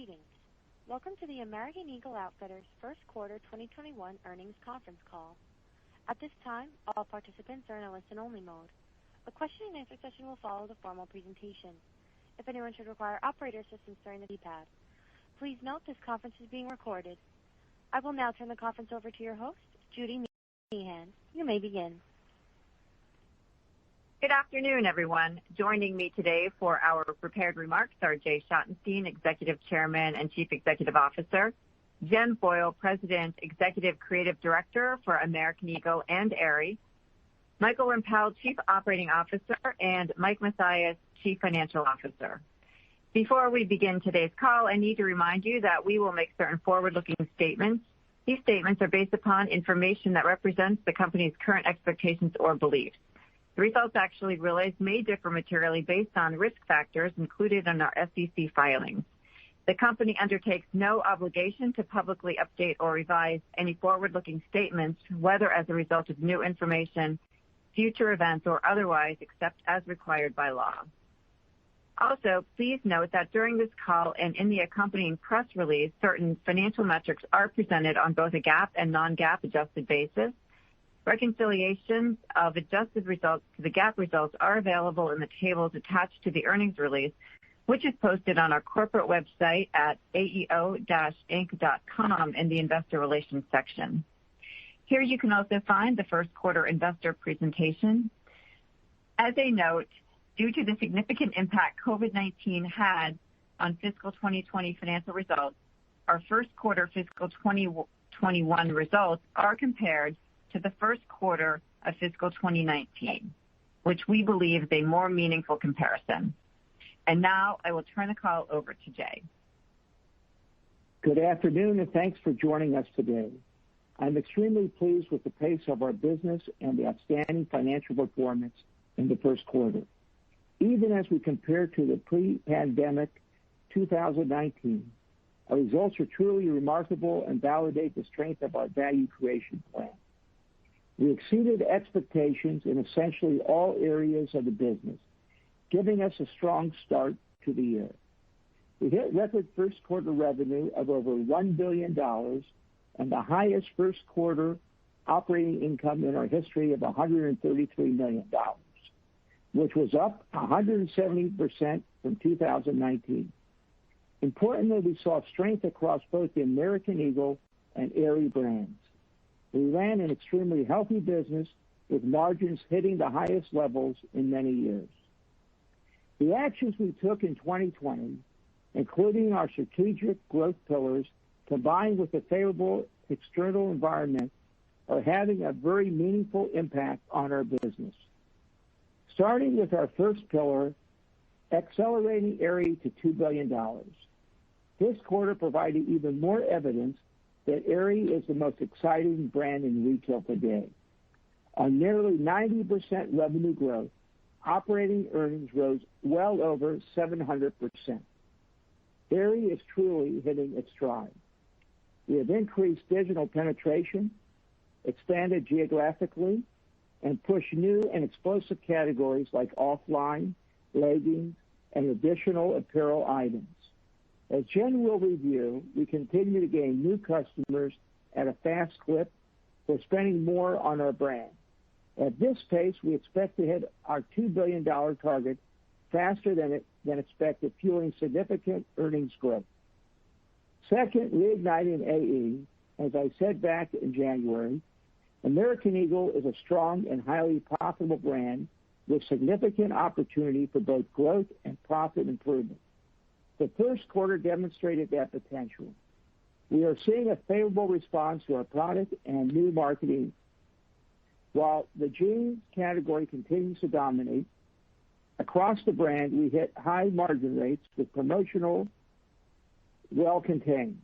Greetings. Welcome to the American Eagle Outfitters First Quarter 2021 Earnings Conference Call. At this time, all participants are in a listen-only mode. A question-and-answer session will follow the formal presentation. If anyone should require operator assistance during the keypad, please note this conference is being recorded. I will now turn the conference over to your host, Judy Meehan. You may begin. Good afternoon, everyone. Joining me today for our prepared remarks are Jay Schottenstein, Executive Chairman and Chief Executive Officer, Jen Foyle, President, Executive Creative Director for American Eagle and Aerie, Michael Rempel, Chief Operating Officer, and Mike Mathias, Chief Financial Officer. Before we begin today's call, I need to remind you that we will make certain forward-looking statements. These statements are based upon information that represents the company's current expectations or beliefs. The results actually realized may differ materially based on risk factors included in our SEC filings. The company undertakes no obligation to publicly update or revise any forward-looking statements, whether as a result of new information, future events, or otherwise, except as required by law. Also, please note that during this call and in the accompanying press release, certain financial metrics are presented on both a GAAP and non-GAAP adjusted basis. Reconciliations of adjusted results to the GAAP results are available in the tables attached to the earnings release, which is posted on our corporate website at aeo-inc.com in the Investor Relations section. Here you can also find the first quarter investor presentation. As a note, due to the significant impact COVID-19 had on fiscal 2020 financial results, our first quarter fiscal 2021 results are compared to the first quarter of fiscal 2019, which we believe is a more meaningful comparison. And now I will turn the call over to Jay. Good afternoon, and thanks for joining us today. I'm extremely pleased with the pace of our business and the outstanding financial performance in the first quarter. Even as we compare to the pre-pandemic 2019, our results are truly remarkable and validate the strength of our value creation plan. We exceeded expectations in essentially all areas of the business, giving us a strong start to the year. We hit record first quarter revenue of over $1 billion and the highest first quarter operating income in our history of $133 million, which was up 170% from 2019. Importantly, we saw strength across both the American Eagle and Aerie brands. We ran an extremely healthy business with margins hitting the highest levels in many years. The actions we took in 2020, including our strategic growth pillars, combined with the favorable external environment, are having a very meaningful impact on our business. Starting with our first pillar, accelerating Aerie to $2 billion. This quarter provided even more evidence that Aerie is the most exciting brand in retail today. On nearly 90% revenue growth, operating earnings rose well over 700%. Aerie is truly hitting its stride. We have increased digital penetration, expanded geographically, and pushed new and explosive categories like offline, leggings, and additional apparel items. As Jen will review, we continue to gain new customers at a fast clip for spending more on our brand. At this pace, we expect to hit our $2 billion target faster than expected, fueling significant earnings growth. Second, reigniting AE. As I said back in January, American Eagle is a strong and highly profitable brand with significant opportunity for both growth and profit improvement. The first quarter demonstrated that potential. We are seeing a favorable response to our product and new marketing. While the jeans category continues to dominate, across the brand we hit high margin rates with promotional well contained.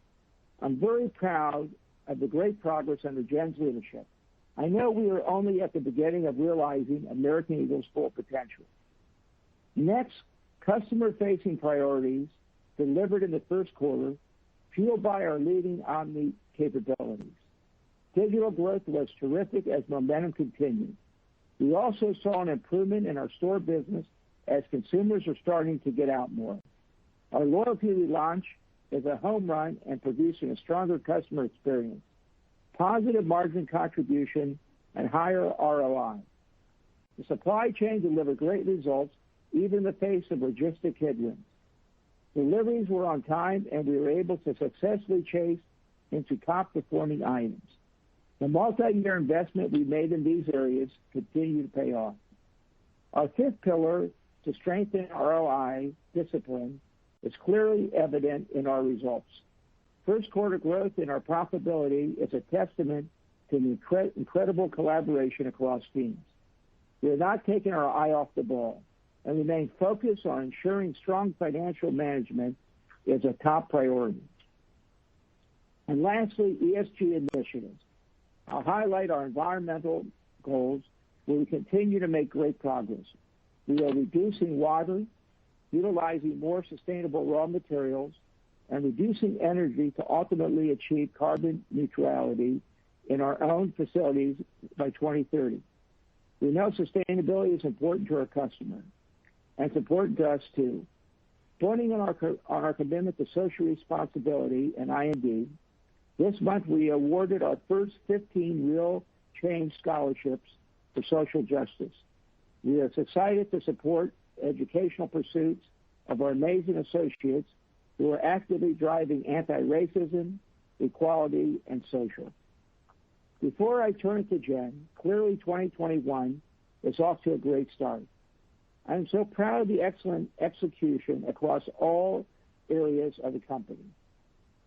I'm very proud of the great progress under Jen's leadership. I know we are only at the beginning of realizing American Eagle's full potential. Next, customer-facing priorities delivered in the first quarter, fueled by our leading omni capabilities. Digital growth was terrific as momentum continued. We also saw an improvement in our store business as consumers are starting to get out more. Our loyalty relaunch is a home run and producing a stronger customer experience, positive margin contribution, and higher ROI. The supply chain delivered great results, even in the face of logistic headwinds. Deliveries were on time, and we were able to successfully chase into top-performing items. The multi-year investment we made in these areas continue to pay off. Our fifth pillar, to strengthen ROI discipline, is clearly evident in our results. First quarter growth in our profitability is a testament to the incredible collaboration across teams. We are not taking our eye off the ball and remain focused on ensuring strong financial management is a top priority. And lastly, ESG initiatives. I'll highlight our environmental goals where we continue to make great progress. We are reducing water, utilizing more sustainable raw materials, and reducing energy to ultimately achieve carbon neutrality in our own facilities by 2030. We know sustainability is important to our customer, and it's important to us too. Building on our commitment to social responsibility and I&D, this month we awarded our first 15 Real Change scholarships for social justice. We are excited to support educational pursuits of our amazing associates who are actively driving anti-racism, equality, and social. Before I turn to Jen, clearly 2021 is off to a great start. I am so proud of the excellent execution across all areas of the company.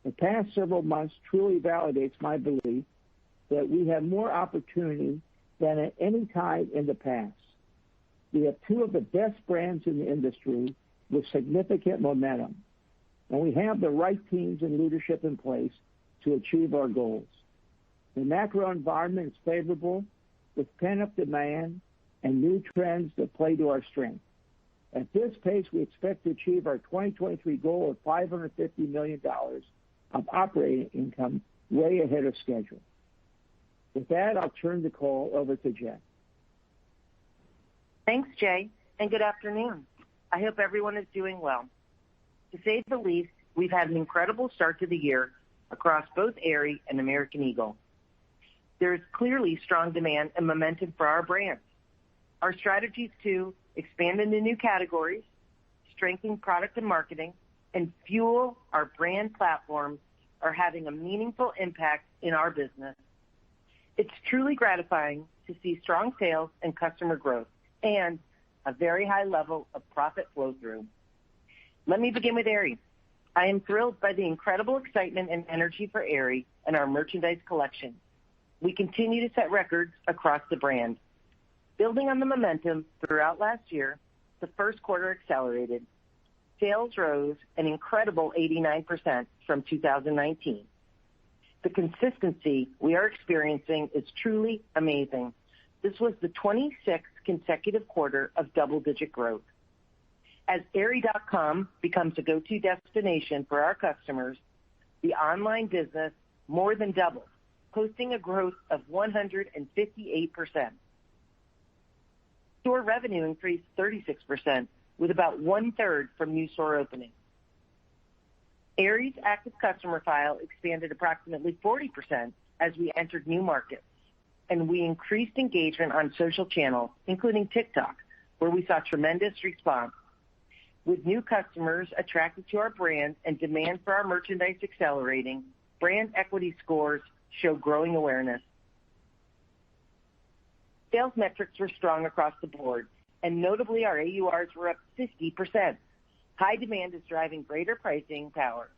The past several months truly validates my belief that we have more opportunity than at any time in the past. We have two of the best brands in the industry with significant momentum, and we have the right teams and leadership in place to achieve our goals. The macro environment is favorable with pent-up demand and new trends that play to our strength. At this pace, we expect to achieve our 2023 goal of $550 million of operating income way ahead of schedule. With that, I'll turn the call over to Jen. Thanks, Jay, and good afternoon. I hope everyone is doing well. To say the least, we've had an incredible start to the year across both Aerie and American Eagle. There is clearly strong demand and momentum for our brands. Our strategies to expand into new categories, strengthen product and marketing, and fuel our brand platforms are having a meaningful impact in our business. It's truly gratifying to see strong sales and customer growth and a very high level of profit flow through. Let me begin with Aerie. I am thrilled by the incredible excitement and energy for Aerie and our merchandise collection. We continue to set records across the brand. Building on the momentum throughout last year, the first quarter accelerated. Sales rose an incredible 89% from 2019. The consistency we are experiencing is truly amazing. This was the 26th consecutive quarter of double-digit growth. As Aerie.com becomes a go-to destination for our customers, the online business more than doubled, posting a growth of 158%. Store revenue increased 36%, with about one-third from new store openings. Aerie's active customer file expanded approximately 40% as we entered new markets, and we increased engagement on social channels, including TikTok, where we saw tremendous response. With new customers attracted to our brand and demand for our merchandise accelerating, brand equity scores show growing awareness. Sales metrics were strong across the board, and notably our AURs were up 50%. High demand is driving greater pricing power.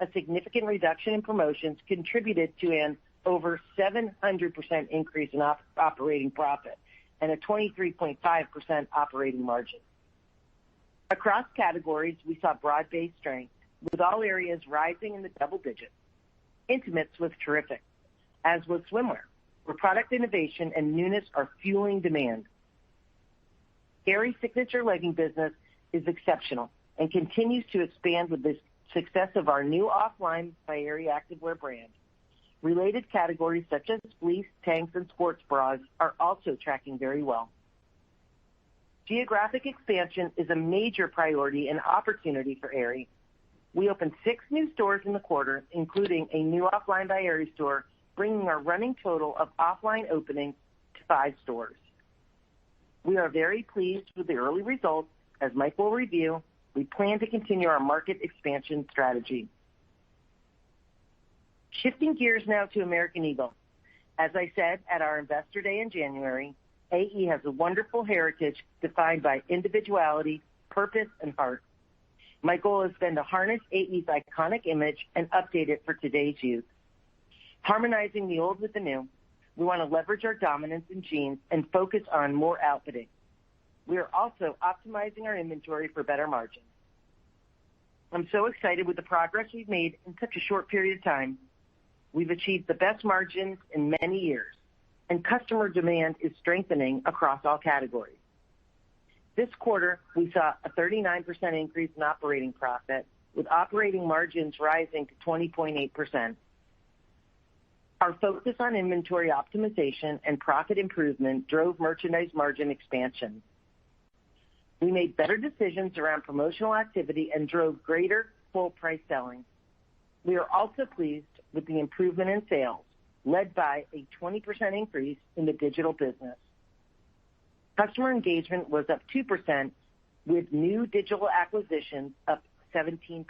A significant reduction in promotions contributed to an over 700% increase in operating profit and a 23.5% operating margin. Across categories, we saw broad-based strength, with all areas rising in the double digits. Intimates was terrific, as was swimwear, where product innovation and newness are fueling demand. Aerie's signature legging business is exceptional and continues to expand with the success of our new Offline by Aerie activewear brand. Related categories such as fleece, tanks, and sports bras are also tracking very well. Geographic expansion is a major priority and opportunity for Aerie. We opened 6 new stores in the quarter, including a new Offline by Aerie store, bringing our running total of offline openings to 5 stores. We are very pleased with the early results. As Mike will review, we plan to continue our market expansion strategy. Shifting gears now to American Eagle. As I said at our Investor Day in January, AE has a wonderful heritage defined by individuality, purpose, and heart. My goal has been to harness AE's iconic image and update it for today's youth. Harmonizing the old with the new, we want to leverage our dominance in jeans and focus on more outfitting. We are also optimizing our inventory for better margins. I'm so excited with the progress we've made in such a short period of time. We've achieved the best margins in many years, and customer demand is strengthening across all categories. This quarter, we saw a 39% increase in operating profit, with operating margins rising to 20.8%. Our focus on inventory optimization and profit improvement drove merchandise margin expansion. We made better decisions around promotional activity and drove greater full price selling. We are also pleased with the improvement in sales, led by a 20% increase in the digital business. Customer engagement was up 2%, with new digital acquisitions up 17%.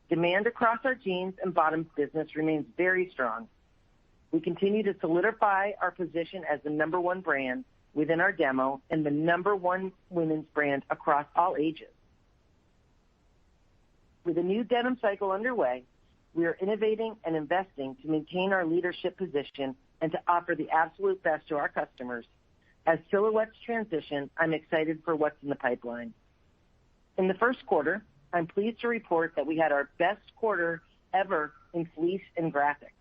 Demand across our jeans and bottoms business remains very strong. We continue to solidify our position as the number 1 brand within our demo and the number 1 women's brand across all ages. With a new denim cycle underway, we are innovating and investing to maintain our leadership position and to offer the absolute best to our customers. As silhouettes transition, I'm excited for what's in the pipeline. In the first quarter, I'm pleased to report that we had our best quarter ever in fleece and graphics.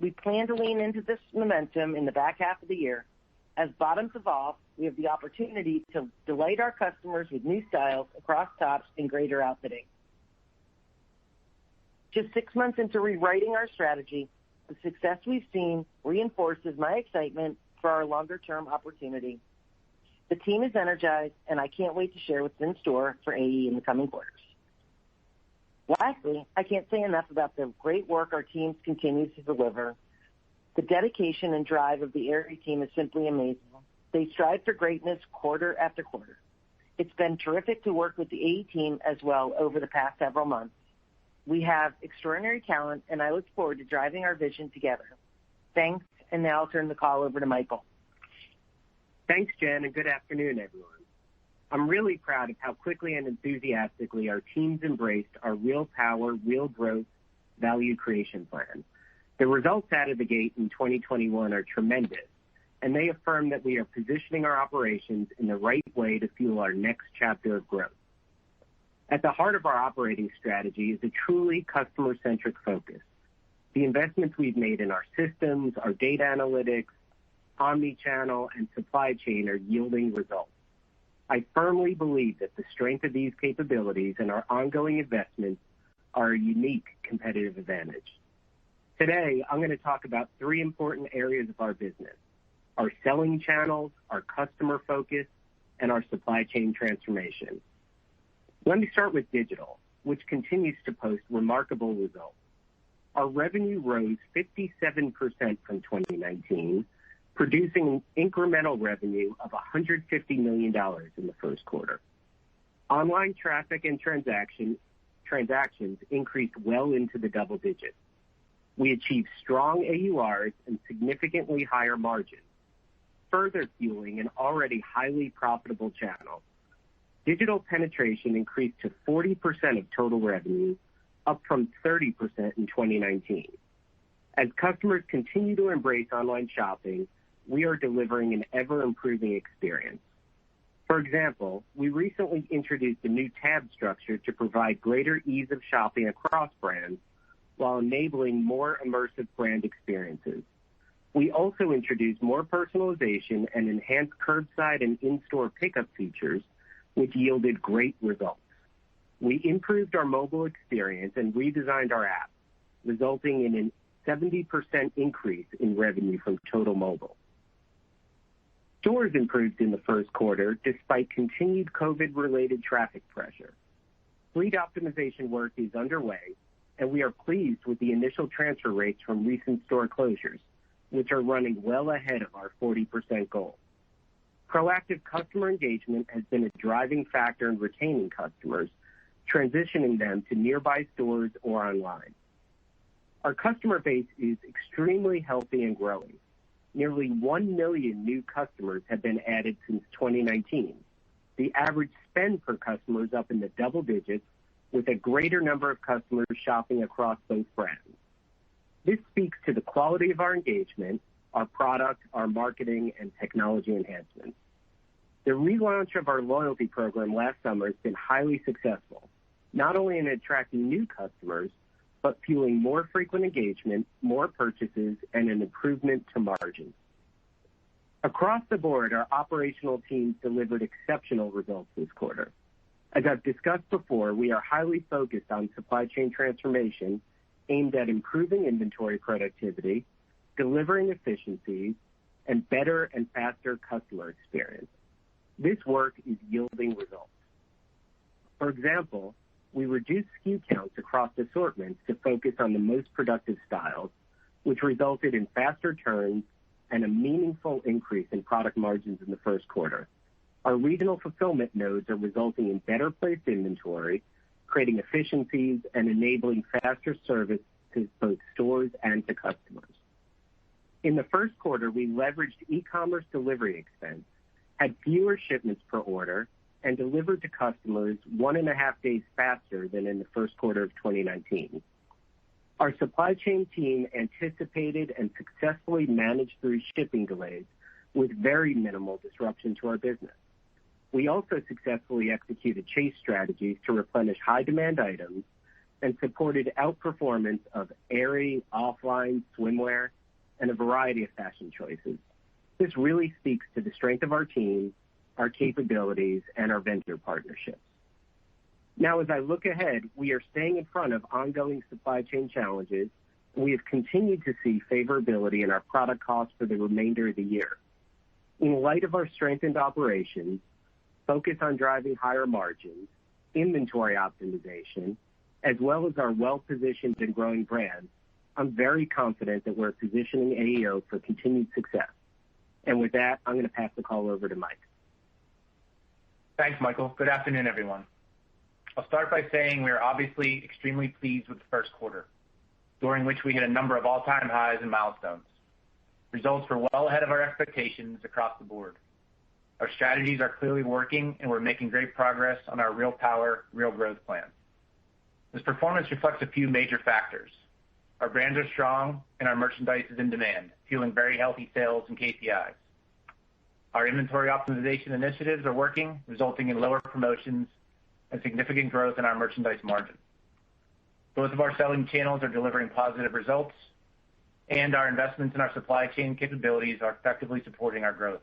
We plan to lean into this momentum in the back half of the year. As bottoms evolve, we have the opportunity to delight our customers with new styles across tops and greater outfitting. Just 6 months into rewriting our strategy, the success we've seen reinforces my excitement for our longer-term opportunity. The team is energized, and I can't wait to share what's in store for AE in the coming quarters. Lastly, I can't say enough about the great work our teams continue to deliver. The dedication and drive of the Aerie team is simply amazing. They strive for greatness quarter after quarter. It's been terrific to work with the AE team as well over the past several months. We have extraordinary talent, and I look forward to driving our vision together. Thanks, and now I'll turn the call over to Michael. Thanks, Jen, and good afternoon, everyone. I'm really proud of how quickly and enthusiastically our teams embraced our Real Power, Real Growth value creation plan. The results out of the gate in 2021 are tremendous, and they affirm that we are positioning our operations in the right way to fuel our next chapter of growth. At the heart of our operating strategy is a truly customer-centric focus. The investments we've made in our systems, our data analytics, omni-channel, and supply chain are yielding results. I firmly believe that the strength of these capabilities and our ongoing investments are a unique competitive advantage. Today, I'm going to talk about 3 important areas of our business: our selling channels, our customer focus, and our supply chain transformation. Let me start with digital, which continues to post remarkable results. Our revenue rose 57% from 2019, producing an incremental revenue of $150 million in the first quarter. Online traffic and transactions increased well into the double digits. We achieved strong AURs and significantly higher margins, further fueling an already highly profitable channel. Digital penetration increased to 40% of total revenue, up from 30% in 2019. As customers continue to embrace online shopping, we are delivering an ever-improving experience. For example, we recently introduced a new tab structure to provide greater ease of shopping across brands while enabling more immersive brand experiences. We also introduced more personalization and enhanced curbside and in-store pickup features, which yielded great results. We improved our mobile experience and redesigned our app, resulting in a 70% increase in revenue from total mobile. Stores improved in the first quarter despite continued COVID-related traffic pressure. fleet optimization work is underway, and we are pleased with the initial transfer rates from recent store closures, which are running well ahead of our 40% goal. Proactive customer engagement has been a driving factor in retaining customers, transitioning them to nearby stores or online. Our customer base is extremely healthy and growing. Nearly 1 million new customers have been added since 2019. The average spend per customer is up in the double digits, with a greater number of customers shopping across both brands. This speaks to the quality of our engagement, our product, our marketing, and technology enhancements. The relaunch of our loyalty program last summer has been highly successful, not only in attracting new customers, but fueling more frequent engagement, more purchases, and an improvement to margins. Across the board, our operational teams delivered exceptional results this quarter. As I've discussed before, we are highly focused on supply chain transformation aimed at improving inventory productivity, delivering efficiencies, and better and faster customer experience. This work is yielding results. For example, we reduced SKU counts across assortments to focus on the most productive styles, which resulted in faster turns and a meaningful increase in product margins in the first quarter. Our regional fulfillment nodes are resulting in better placed inventory, creating efficiencies and enabling faster service to both stores and to customers. In the first quarter, we leveraged e-commerce delivery expense, had fewer shipments per order, and delivered to customers 1.5 days faster than in the first quarter of 2019. Our supply chain team anticipated and successfully managed through shipping delays with very minimal disruption to our business. We also successfully executed chase strategies to replenish high-demand items and supported outperformance of Aerie, offline, swimwear, and a variety of fashion choices. This really speaks to the strength of our team, our capabilities, and our vendor partnerships. Now, as I look ahead, we are staying in front of ongoing supply chain challenges, and we have continued to see favorability in our product costs for the remainder of the year. In light of our strengthened operations, focus on driving higher margins, inventory optimization, as well as our well-positioned and growing brands, I'm very confident that we're positioning AEO for continued success. And with that, I'm going to pass the call over to Mike. Thanks, Michael. Good afternoon, everyone. I'll start by saying we are obviously extremely pleased with the first quarter, during which we hit a number of all-time highs and milestones. Results were well ahead of our expectations across the board. Our strategies are clearly working, and we're making great progress on our Real Power, Real Growth plan. This performance reflects a few major factors. Our brands are strong, and our merchandise is in demand, fueling very healthy sales and KPIs. Our inventory optimization initiatives are working, resulting in lower promotions and significant growth in our merchandise margin. Both of our selling channels are delivering positive results, and our investments in our supply chain capabilities are effectively supporting our growth.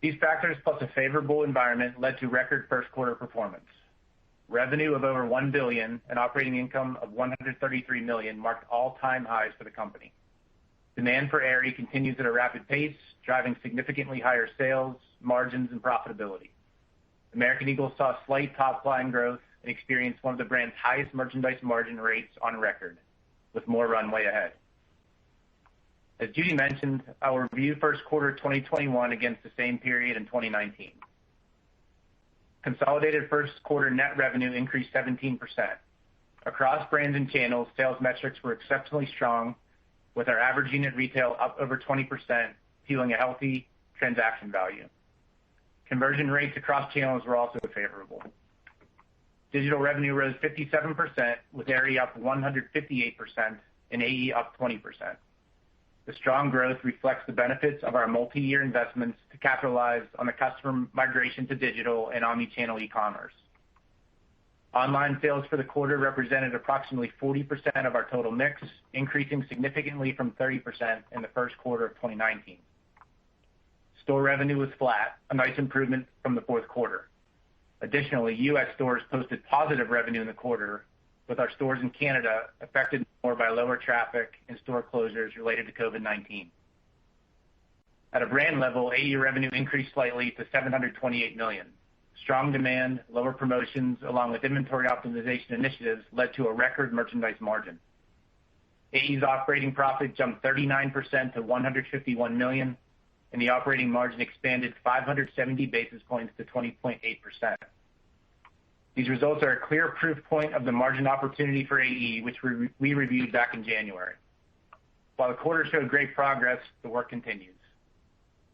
These factors, plus a favorable environment, led to record first quarter performance. Revenue of over $1 billion and operating income of $133 million marked all-time highs for the company. Demand for Aerie continues at a rapid pace, driving significantly higher sales, margins, and profitability. American Eagle saw slight top-line growth and experienced one of the brand's highest merchandise margin rates on record, with more runway ahead. As Judy mentioned, I will review first quarter 2021 against the same period in 2019. Consolidated first quarter net revenue increased 17%. Across brands and channels, sales metrics were exceptionally strong, with our average unit retail up over 20%, fueling a healthy transaction value. Conversion rates across channels were also favorable. Digital revenue rose 57%, with Aerie up 158% and AE up 20%. The strong growth reflects the benefits of our multi-year investments to capitalize on the customer migration to digital and omni-channel e-commerce. Online sales for the quarter represented approximately 40% of our total mix, increasing significantly from 30% in the first quarter of 2019. Store revenue was flat, a nice improvement from the fourth quarter. Additionally, U.S. stores posted positive revenue in the quarter, with our stores in Canada affected more by lower traffic and store closures related to COVID-19. At a brand level, AE revenue increased slightly to $728 million. strong demand, lower promotions, along with inventory optimization initiatives led to a record merchandise margin. AE's operating profit jumped 39% to $151 million, and the operating margin expanded 570 basis points to 20.8%. These results are a clear proof point of the margin opportunity for AE, which we reviewed back in January. While the quarter showed great progress, the work continues.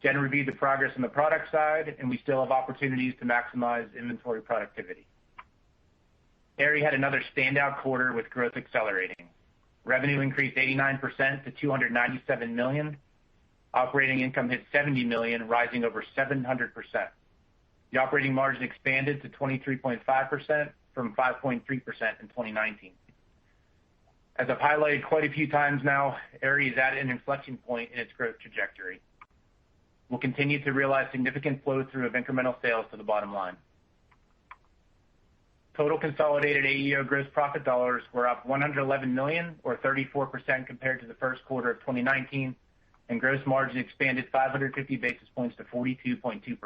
Jen reviewed the progress on the product side, and we still have opportunities to maximize inventory productivity. Aerie had another standout quarter with growth accelerating. Revenue increased 89% to $297 million. Operating income hit $70 million, rising over 700%. The operating margin expanded to 23.5% from 5.3% in 2019. As I've highlighted quite a few times now, Aerie is at an inflection point in its growth trajectory. We'll continue to realize significant flow-through of incremental sales to the bottom line. Total consolidated AEO gross profit dollars were up $111 million, or 34% compared to the first quarter of 2019, and gross margin expanded 550 basis points to 42.2%.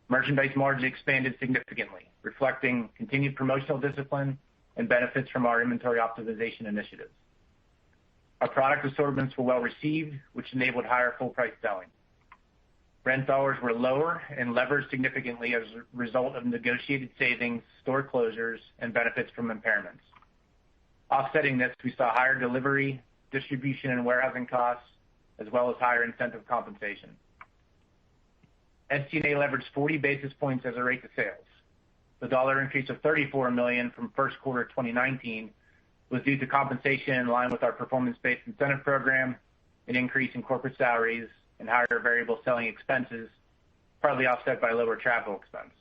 Merchandise margin expanded significantly, reflecting continued promotional discipline and benefits from our inventory optimization initiatives. Our product assortments were well received, which enabled higher full price selling. Rent dollars were lower and leveraged significantly as a result of negotiated savings, store closures, and benefits from impairments. Offsetting this, we saw higher delivery, distribution, and warehousing costs, as well as higher incentive compensation. SG&A leveraged 40 basis points as a rate to sales. The dollar increase of $34 million from first quarter 2019 was due to compensation in line with our performance-based incentive program, an increase in corporate salaries, and higher variable selling expenses, partly offset by lower travel expense.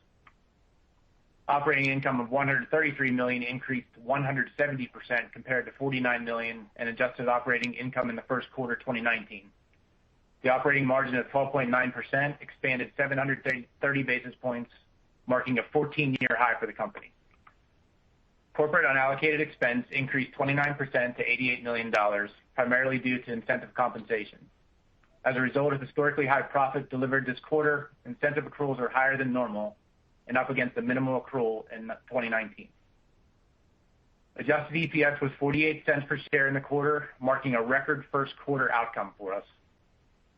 Operating income of $133 million increased 170% compared to $49 million in adjusted operating income in the first quarter 2019. The operating margin of 12.9% expanded 730 basis points, marking a 14-year high for the company. Corporate unallocated expense increased 29% to $88 million, primarily due to incentive compensation. As a result of historically high profit delivered this quarter, incentive accruals are higher than normal and up against the minimal accrual in 2019. Adjusted EPS was 48 cents per share in the quarter, marking a record first quarter outcome for us.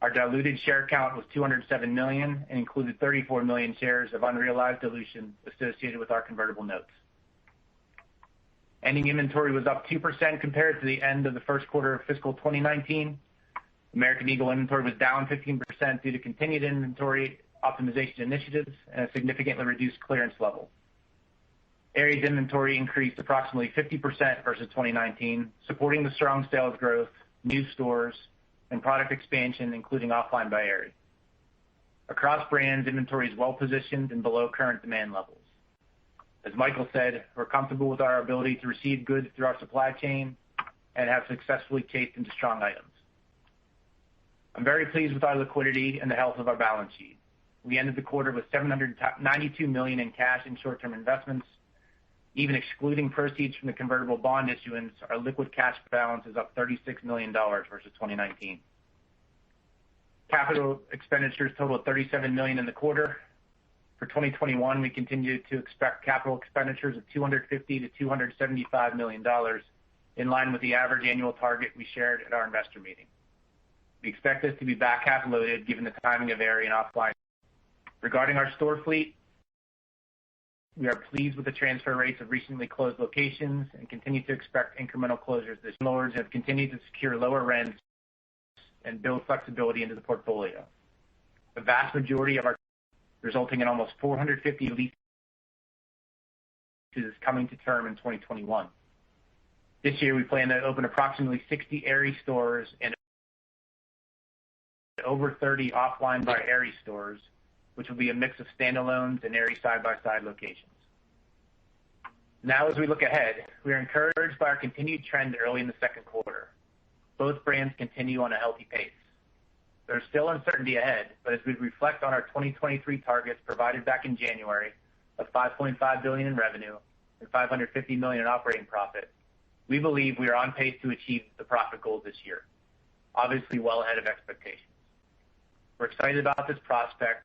Our diluted share count was 207 million and included 34 million shares of unrealized dilution associated with our convertible notes. Ending inventory was up 2% compared to the end of the first quarter of fiscal 2019. American Eagle inventory was down 15% due to continued inventory optimization initiatives and a significantly reduced clearance level. Aerie's inventory increased approximately 50% versus 2019, supporting the strong sales growth, new stores, and product expansion, including Offline by Aerie. Across brands, inventory is well positioned and below current demand levels. As Michael said, we're comfortable with our ability to receive goods through our supply chain and have successfully chased into strong items. I'm very pleased with our liquidity and the health of our balance sheet. We ended the quarter with $792 million in cash and short-term investments. Even excluding proceeds from the convertible bond issuance, our liquid cash balance is up $36 million versus 2019. Capital expenditures totaled $37 million in the quarter. For 2021, we continue to expect capital expenditures of $250 to $275 million, in line with the average annual target we shared at our investor meeting. We expect this to be back half loaded given the timing of Aerie and Offline. Regarding our store fleet, we are pleased with the transfer rates of recently closed locations and continue to expect incremental closures. This landlords have continued to secure lower rents and build flexibility into the portfolio. The vast majority of our resulting in almost 450 leases coming to term in 2021. This year, we plan to open approximately 60 Aerie stores and over 30 Offline by Aerie stores, which will be a mix of standalones and Aerie side-by-side locations. Now, as we look ahead, we are encouraged by our continued trend early in the second quarter. Both brands continue on a healthy pace. There's still uncertainty ahead, but as we reflect on our 2023 targets provided back in January of $5.5 billion in revenue and $550 million in operating profit, we believe we are on pace to achieve the profit goals this year, obviously well ahead of expectations. We're excited about this prospect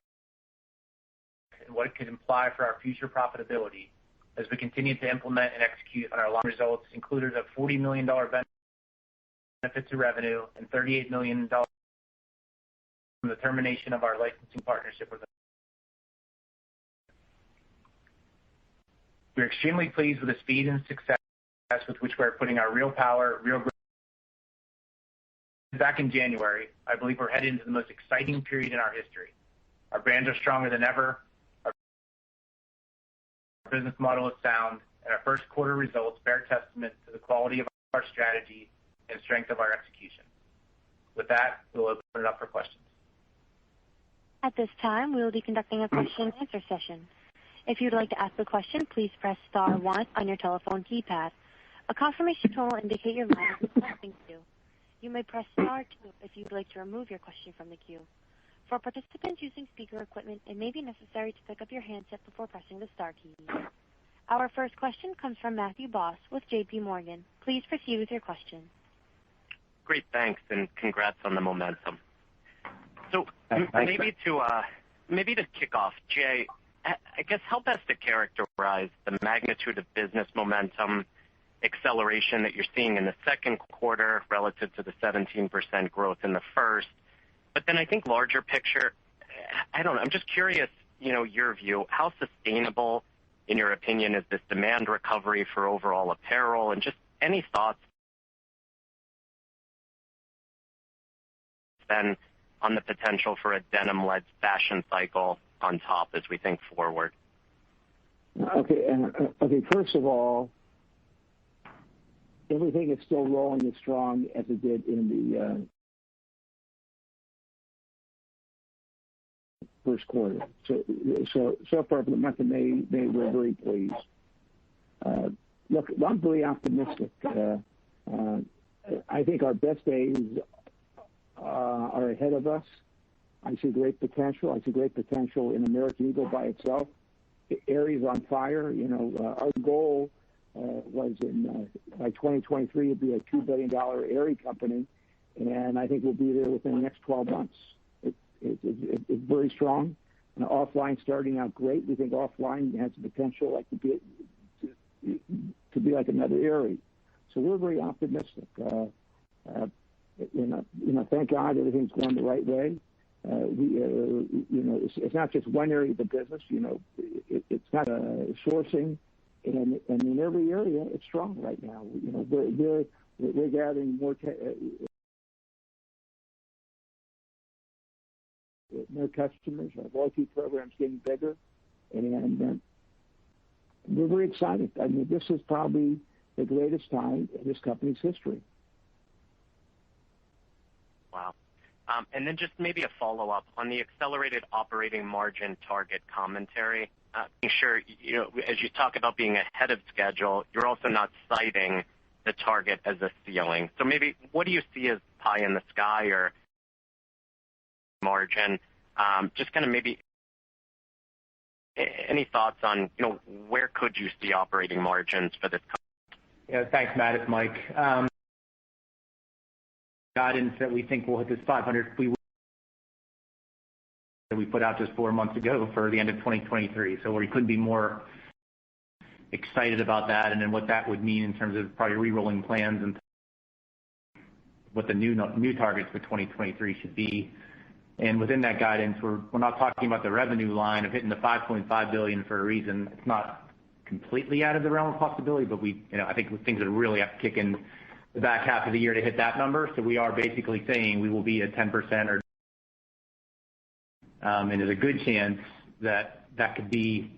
and what it could imply for our future profitability as we continue to implement and execute on our long results included a $40 million benefit to revenue and $38 million from the termination of our licensing partnership with. We're extremely pleased with the speed and success with which we're putting our real power, real growth. Back in January, I believe we're headed into the most exciting period in our history. Our brands are stronger than ever. Our business model is sound, and our first quarter results bear testament to the quality of our strategy and strength of our execution. With that, we'll open it up for questions. At this time, we will be conducting a question and answer session. If you'd like to ask a question, please press star 1 on your telephone keypad. A confirmation tone will indicate your line is in the question queue. You may press star 2 if you'd like to remove your question from the queue. For participants using speaker equipment, it may be necessary to pick up your handset before pressing the star keys. Our first question comes from Matthew Boss with J.P. Morgan. Please proceed with your question. Great, thanks, and congrats on the momentum. So maybe to kick off, Jay, I guess how best to characterize the magnitude of business momentum acceleration that you're seeing in the second quarter relative to the 17% growth in the first. But then I think larger picture, I don't know, I'm just curious, your view, how sustainable, in your opinion, is this demand recovery for overall apparel, and just any thoughts then on the potential for a denim-led fashion cycle on top as we think forward? Okay. First of all, everything is still rolling as strong as it did in the first quarter. So far for the month of May we're very pleased. Look, I'm very optimistic. I think our best days are ahead of us. I see great potential. I see great potential in American Eagle by itself. Aerie's on fire. Our goal was by 2023 to be a $2 billion Aerie company, and I think we'll be there within the next 12 months. It's very strong. And offline starting out great. We think offline has the potential to be like another Aerie. So we're very optimistic. Thank God everything's going the right way. It's not just one area of the business. It's not sourcing, and in every area it's strong right now. We're gathering more customers. Our loyalty program's getting bigger, and we're very excited. I mean, this is probably the greatest time in this company's history. Wow. And then just maybe a follow-up on the accelerated operating margin target commentary. Being sure, as you talk about being ahead of schedule, you're also not citing the target as a ceiling. So maybe what do you see as pie in the sky or margin? Just kind of maybe any thoughts on, where could you see operating margins for this company? Yeah, thanks, Matt. It's Mike. Guidance that we think we'll hit this 500 that we put out just 4 months ago for the end of 2023. So we couldn't be more excited about that, and then what that would mean in terms of probably re-rolling plans and what the new targets for 2023 should be. And within that guidance, we're not talking about the revenue line of hitting the $5.5 billion for a reason. It's not completely out of the realm of possibility, but I think things that really have to kick in the back half of the year to hit that number. So we are basically saying we will be at 10% or and there's a good chance that could be,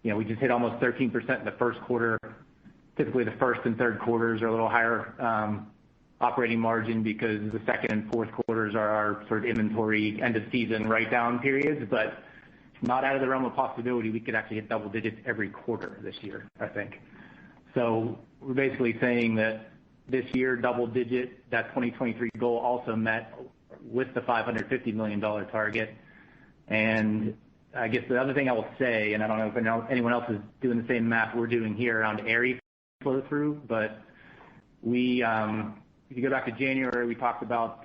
we just hit almost 13% in the first quarter. Typically the first and third quarters are a little higher operating margin because the second and fourth quarters are our sort of inventory end of season write down periods, but not out of the realm of possibility. We could actually hit double digits every quarter this year, I think. So we're basically saying that this year, double digit, that 2023 goal also met with the $550 million target. And I guess the other thing I will say, and I don't know if anyone else is doing the same math we're doing here around Aerie flow through, but if you go back to January, we talked about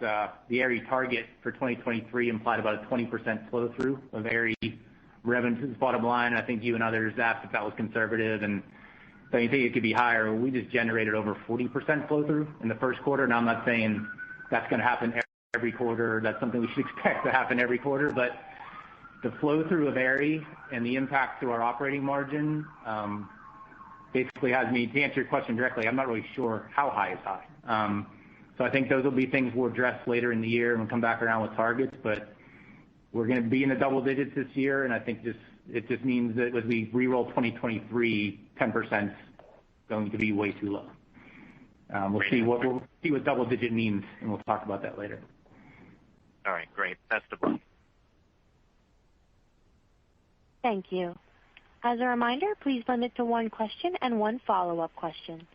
the Aerie target for 2023 implied about a 20% flow through of Aerie revenue to the bottom line. I think you and others asked if that was conservative, and so you think it could be higher. We just generated over 40% flow through in the first quarter. Now, I'm not saying that's going to happen every quarter. That's something we should expect to happen every quarter, but the flow through of Aerie and the impact to our operating margin basically has me, to answer your question directly, I'm not really sure how high is high. So I think those will be things we'll address later in the year and we'll come back around with targets, but we're going to be in the double digits this year, and I think it just means that as we re-roll 2023, 10% is going to be way too low. We'll see what double digit means, and we'll talk about that later. All right, great. Best of luck. Thank you. As a reminder, please limit to one question and one follow-up question.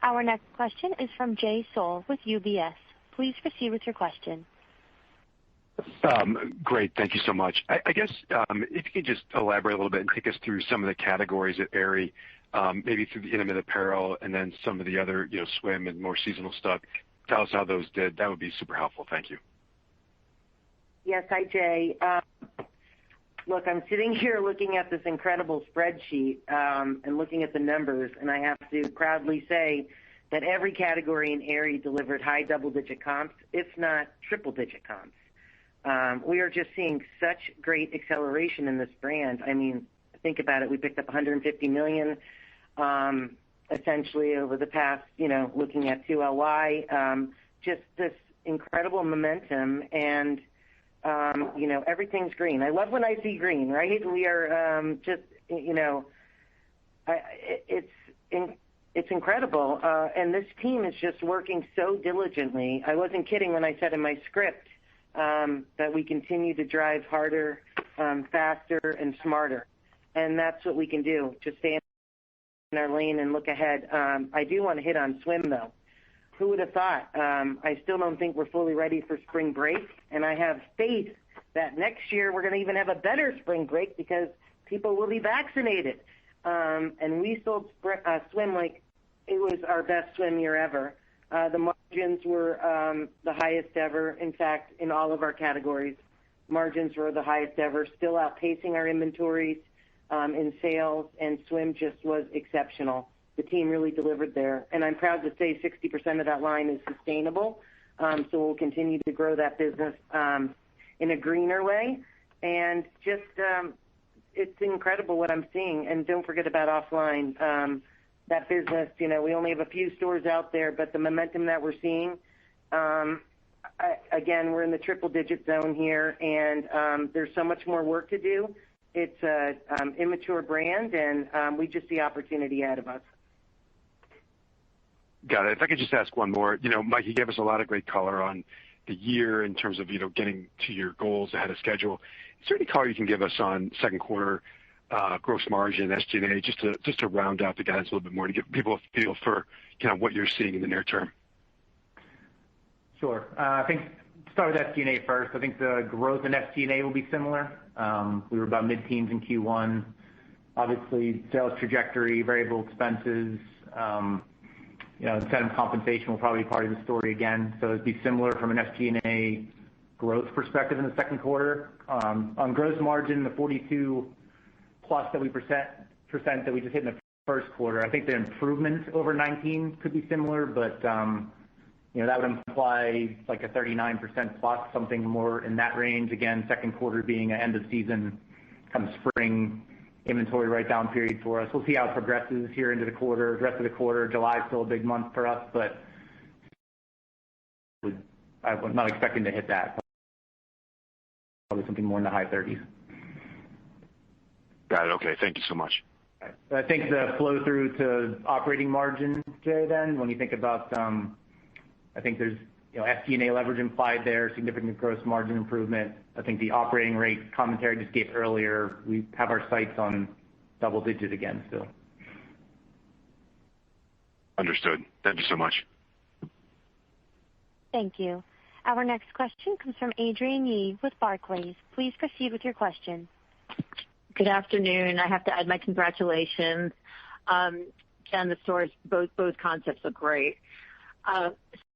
Our next question is from Jay Sole with UBS. Please proceed with your question. Great. Thank you so much. I guess if you could just elaborate a little bit and take us through some of the categories at Aerie, maybe through the intimate apparel and then some of the other, swim and more seasonal stuff. Tell us how those did. That would be super helpful. Thank you. Yes. Hi, Jay. Look, I'm sitting here looking at this incredible spreadsheet and looking at the numbers, and I have to proudly say that every category in Aerie delivered high double-digit comps, if not triple-digit comps. We are just seeing such great acceleration in this brand. I mean, think about it. We picked up $150 million essentially over the past, looking at 2LY. Just this incredible momentum, and everything's green. I love when I see green, right? We are just, it's incredible. And this team is just working so diligently. I wasn't kidding when I said in my script that we continue to drive harder, faster, and smarter. And that's what we can do, just stay in our lane and look ahead. I do want to hit on swim, though. Who would have thought? I still don't think we're fully ready for spring break, and I have faith that next year we're going to even have a better spring break because people will be vaccinated. And we sold swim like it was our best swim year ever. The margins were the highest ever. In fact, in all of our categories, margins were the highest ever, still outpacing our inventories in sales, and swim just was exceptional. The team really delivered there. And I'm proud to say 60% of that line is sustainable. So we'll continue to grow that business in a greener way. And just, it's incredible what I'm seeing. And don't forget about OFFLINE. That business, we only have a few stores out there, but the momentum that we're seeing, again, we're in the triple digit zone here, and there's so much more work to do. It's an immature brand, and we just see opportunity ahead of us. Got it. If I could just ask one more. Mike, you gave us a lot of great color on the year in terms of, getting to your goals ahead of schedule. Is there any color you can give us on second quarter gross margin, SG&A, just to round out the guidance a little bit more to give people a feel for kind of what you're seeing in the near term? Sure. I think start with SG&A first. I think the growth in SG&A will be similar. We were about mid-teens in Q1. Obviously, sales trajectory, variable expenses, incentive compensation will probably be part of the story again. So it'd be similar from an SG&A growth perspective in the second quarter. On gross margin, the 42 plus that we percent that we just hit in the first quarter, I think the improvement over 19 could be similar, but that would imply like a 39% plus, something more in that range. Again, second quarter being an end of season, kind of spring inventory write-down period for us. We'll see how it progresses here into the quarter. The rest of the quarter, July is still a big month for us, but I'm not expecting to hit that. Probably something more in the high 30s. Got it. Okay. Thank you so much. I think the flow through to operating margin, Jay, then when you think about, I think there's SG&A leverage implied there, significant gross margin improvement. I think the operating rate commentary just gave earlier, we have our sights on double digit again still. Understood. Thank you so much. Thank you. Our next question comes from Adrienne Yih with Barclays. Please proceed with your question. Good afternoon. I have to add my congratulations. Jen, the stores, both concepts look great.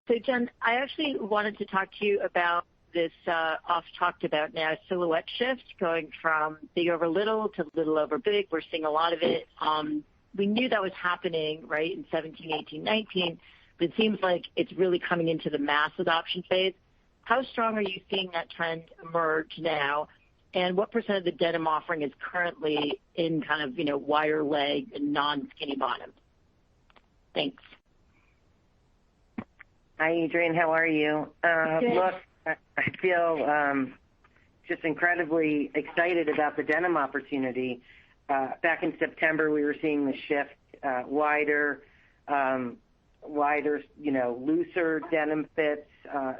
So Jen, I actually wanted to talk to you about this oft talked about now silhouette shift going from big over little to little over big. We're seeing a lot of it. We knew that was happening, right, in 17, 18, 19, but it seems like it's really coming into the mass adoption phase. How strong are you seeing that trend emerge now? And what % of the denim offering is currently in kind of, wider leg and non-skinny bottom? Thanks. Hi, Adrienne. How are you? Look, I feel just incredibly excited about the denim opportunity. Back in September, we were seeing the shift, wider, looser denim fits,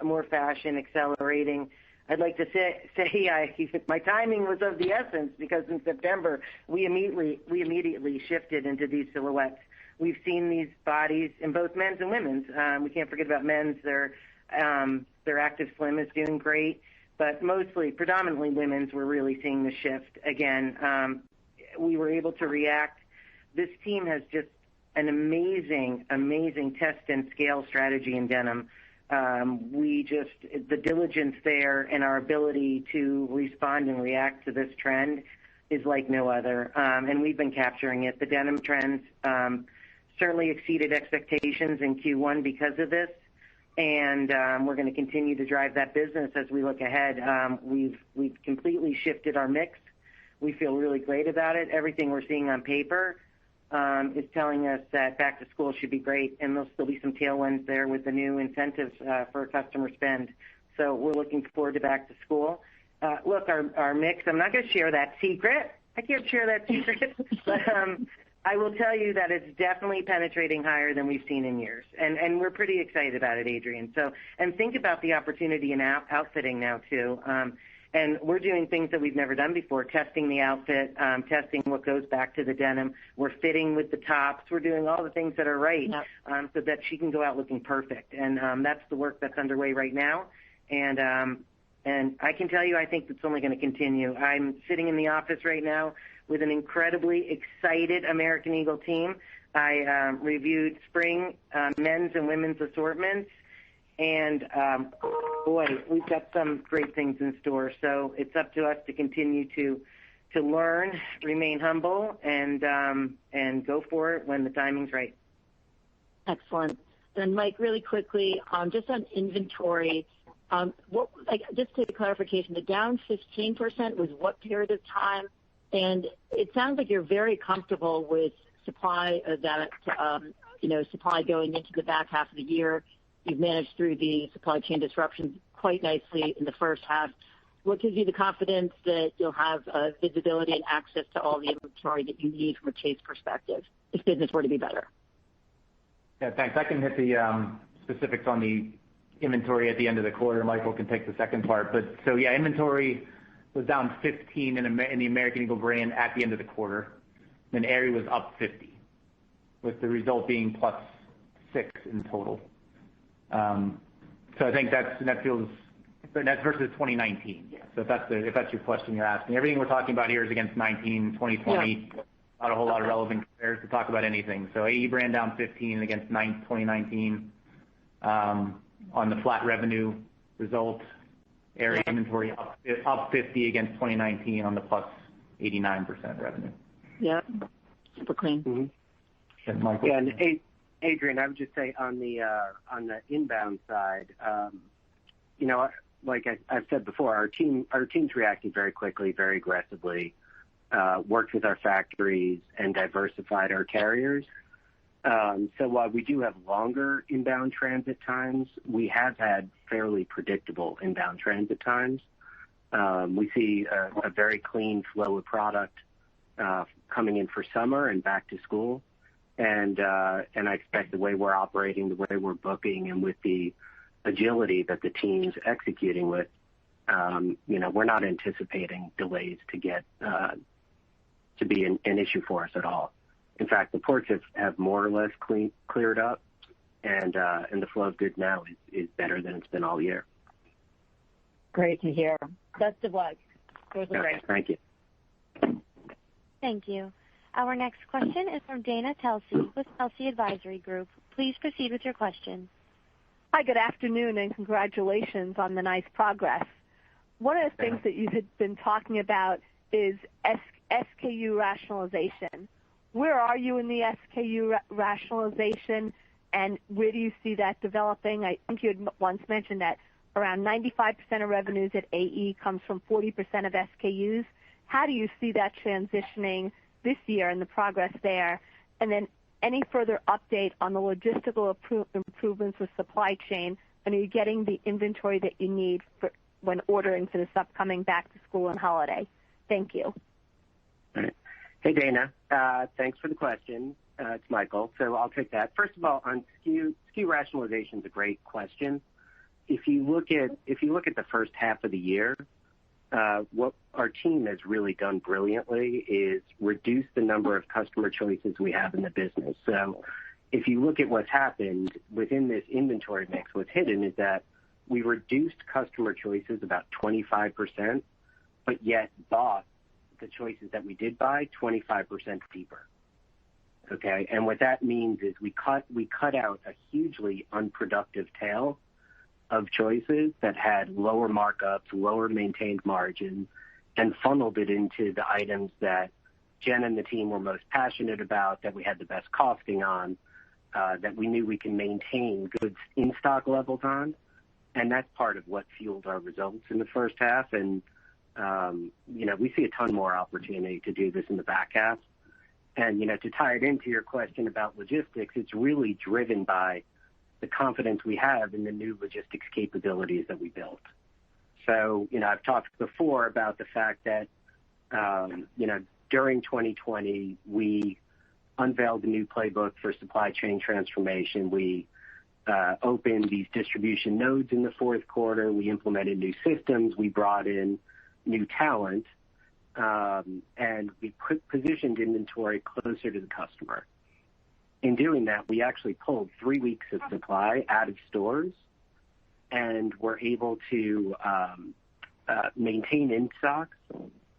more fashion accelerating. I'd like to say my timing was of the essence because in September we immediately shifted into these silhouettes. We've seen these bodies in both men's and women's. We can't forget about men's. Their Active Slim is doing great, but predominantly women's, we're really seeing the shift again. We were able to react. This team has just an amazing test and scale strategy in denim. The diligence there and our ability to respond and react to this trend is like no other. And we've been capturing it. The denim trends certainly exceeded expectations in Q1 because of this. And we're going to continue to drive that business as we look ahead. We've completely shifted our mix. We feel really great about it. Everything we're seeing on paper is telling us that back to school should be great, and there'll still be some tailwinds there with the new incentives for customer spend. So we're looking forward to back to school. Look, our mix, I'm not going to share that secret. I can't share that secret, but I will tell you that it's definitely penetrating higher than we've seen in years, and we're pretty excited about it, Adrienne. So, and think about the opportunity in outfitting now too. And we're doing things that we've never done before, testing the outfit, testing what goes back to the denim. We're fitting with the tops. We're doing all the things that are right so that she can go out looking perfect. And that's the work that's underway right now. And I can tell you, I think it's only going to continue. I'm sitting in the office right now with an incredibly excited American Eagle team. I reviewed spring men's and women's assortments. And boy, we've got some great things in store. So it's up to us to continue to learn, remain humble, and go for it when the timing's right. Excellent. Then, Mike, really quickly, just on inventory, just to clarification, the down 15% was what period of time? And it sounds like you're very comfortable with supply supply going into the back half of the year. You've managed through the supply chain disruptions quite nicely in the first half. What gives you the confidence that you'll have visibility and access to all the inventory that you need from a chase perspective if business were to be better? Yeah, thanks. I can hit the specifics on the inventory at the end of the quarter. Michael can take the second part. But so, yeah, inventory was down 15 in the American Eagle brand at the end of the quarter. Then Aerie was up 50, with the result being +6 in total. So I think that's versus 2019. Yeah. So if that's your question you're asking, everything we're talking about here is against 2019, 2020. Yeah. Not a whole lot of relevant compares to talk about anything. So AE brand down 15 against 2019 on the flat revenue result. Aerie inventory up 50 against 2019 on the +89% revenue. Yeah, super clean. Mm-hmm. And Michael. Yeah, and Adrienne, I would just say on the inbound side, like I've said before, our teams reacted very quickly, very aggressively, worked with our factories and diversified our carriers. So while we do have longer inbound transit times, we have had fairly predictable inbound transit times. We see a very clean flow of product coming in for summer and back to school. And I expect the way we're operating, the way we're booking, and with the agility that the team's executing with, we're not anticipating delays to get to be an issue for us at all. In fact, the ports have more or less cleared up, and the flow of goods now is better than it's been all year. Great to hear. Best of luck. Okay, thank you. Thank you. Our next question is from Dana Telsey with Telsey Advisory Group. Please proceed with your question. Hi, good afternoon, and congratulations on the nice progress. One of the things that you had been talking about is SKU rationalization. Where are you in the SKU rationalization, and where do you see that developing? I think you had once mentioned that around 95% of revenues at AE comes from 40% of SKUs. How do you see that transitioning this year and the progress there? And then any further update on the logistical improvements with supply chain, and are you getting the inventory that you need when ordering for this upcoming back to school and holiday? Thank you. All right. Hey, Dana. Thanks for the question. It's Michael. So I'll take that. First of all, on SKU rationalization is a great question. If you look at the first half of the year, what our team has really done brilliantly is reduce the number of customer choices we have in the business. So if you look at what's happened within this inventory mix, what's hidden is that we reduced customer choices about 25%, but yet bought the choices that we did buy 25% deeper. Okay, and what that means is we cut out a hugely unproductive tail of choices that had lower markups, lower maintained margins, and funneled it into the items that Jen and the team were most passionate about, that we had the best costing on, that we knew we can maintain good in-stock levels on. And that's part of what fueled our results in the first half. And, we see a ton more opportunity to do this in the back half. And, to tie it into your question about logistics, it's really driven by the confidence we have in the new logistics capabilities that we built. So, I've talked before about the fact that, during 2020, we unveiled a new playbook for supply chain transformation. We opened these distribution nodes in the fourth quarter. We implemented new systems. We brought in new talent, and we positioned inventory closer to the customer. In doing that, we actually pulled 3 weeks of supply out of stores, and were able to maintain in stocks